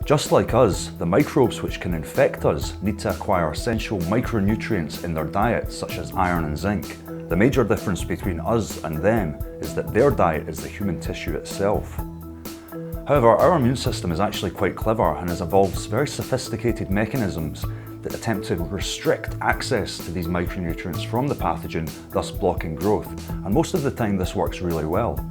Just like us, the microbes which can infect us need to acquire essential micronutrients in their diet, such as iron and zinc. The major difference between us and them is that their diet is the human tissue itself. However, our immune system is actually quite clever and has evolved very sophisticated mechanisms that attempt to restrict access to these micronutrients from the pathogen, thus blocking growth. And most of the time this works really well.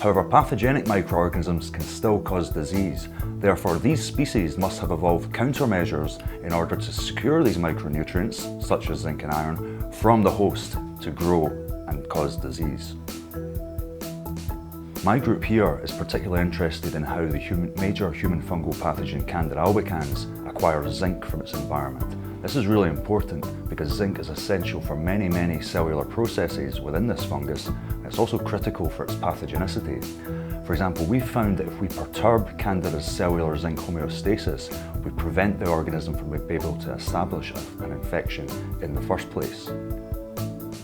However, pathogenic microorganisms can still cause disease. Therefore, these species must have evolved countermeasures in order to secure these micronutrients, such as zinc and iron, from the host to grow and cause disease. My group here is particularly interested in how the major human fungal pathogen Candida albicans acquires zinc from its environment. This is really important because zinc is essential for many cellular processes within this fungus, and it's also critical for its pathogenicity. For example, we've found that if we perturb Candida's cellular zinc homeostasis, we prevent the organism from being able to establish an infection in the first place.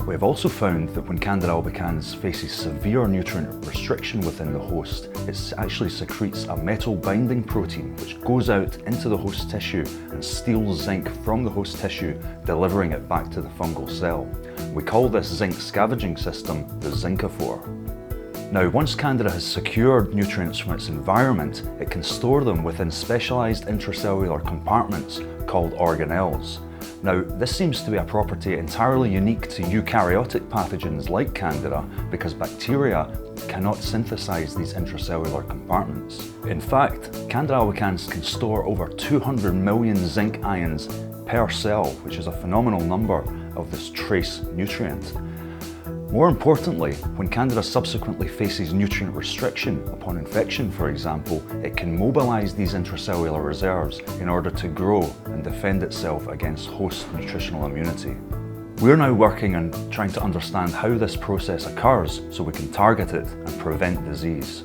We have also found that when Candida albicans faces severe nutrient restriction within the host, it actually secretes a metal binding protein which goes out into the host tissue and steals zinc from the host tissue, delivering it back to the fungal cell. We call this zinc scavenging system the zincophore. Now, once Candida has secured nutrients from its environment, it can store them within specialised intracellular compartments called organelles. Now, this seems to be a property entirely unique to eukaryotic pathogens like Candida because bacteria cannot synthesize these intracellular compartments. In fact, Candida albicans can store over 200 million zinc ions per cell, which is a phenomenal number of this trace nutrient. More importantly, when Candida subsequently faces nutrient restriction upon infection, for example, it can mobilize these intracellular reserves in order to grow and defend itself against host nutritional immunity. We're now working on trying to understand how this process occurs so we can target it and prevent disease.